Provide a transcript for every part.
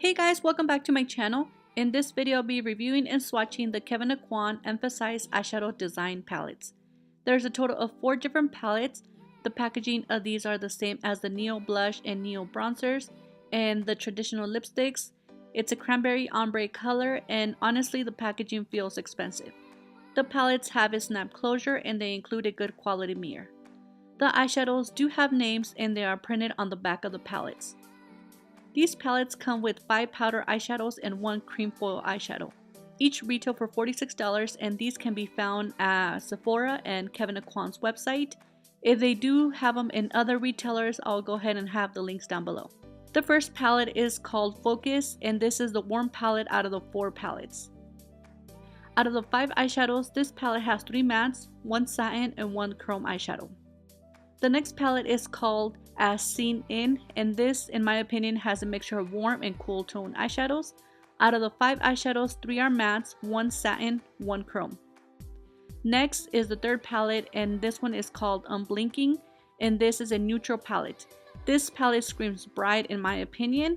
Hey guys, welcome back to my channel. In this video, I'll be reviewing and swatching the Kevyn Aucoin Emphasized Eyeshadow Design Palettes. There's a total of 4 different palettes. The packaging of these are the same as the Neo Blush and Neo Bronzers and the traditional lipsticks. It's a cranberry ombre color, and honestly the packaging feels expensive. The palettes have a snap closure and they include a good quality mirror. The eyeshadows do have names and they are printed on the back of the palettes. These palettes come with 5 powder eyeshadows and 1 cream foil eyeshadow. Each retail for $46, and these can be found at Sephora and Kevyn Aucoin's website. If they do have them in other retailers, I'll go ahead and have the links down below. The first palette is called Focus, and this is the warm palette out of the 4 palettes. Out of the 5 eyeshadows, this palette has 3 mattes, 1 satin, and 1 chrome eyeshadow. The next palette is called As Seen In, and this, in my opinion, has a mixture of warm and cool tone eyeshadows. Out of the 5 eyeshadows, 3 are mattes, 1 satin, 1 chrome. Next is the third palette, and this one is called Unblinking, and this is a neutral palette. This palette screams bright in my opinion.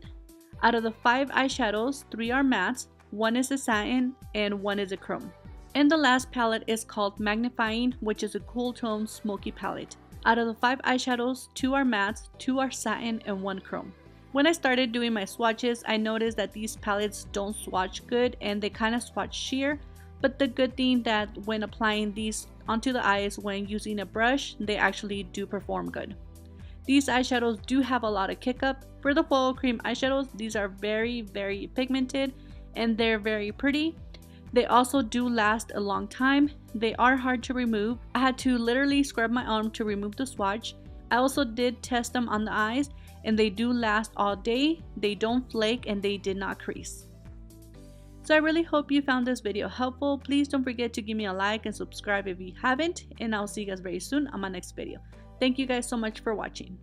Out of the 5 eyeshadows, 3 are mattes, 1 is a satin, and 1 is a chrome. And the last palette is called Magnifying, which is a cool tone smoky palette. Out of the 5 eyeshadows, 2 are mattes, 2 are satin, and 1 chrome. When I started doing my swatches, I noticed that these palettes don't swatch good and they kind of swatch sheer, but the good thing that when applying these onto the eyes when using a brush, they actually do perform good. These eyeshadows do have a lot of kick up. For the foil cream eyeshadows, these are very pigmented and they're very pretty. They also do last a long time. They are hard to remove. I had to literally scrub my arm to remove the swatch. I also did test them on the eyes and they do last all day. They don't flake and they did not crease. So I really hope you found this video helpful. Please don't forget to give me a like and subscribe if you haven't, and I'll see you guys very soon on my next video. Thank you guys so much for watching.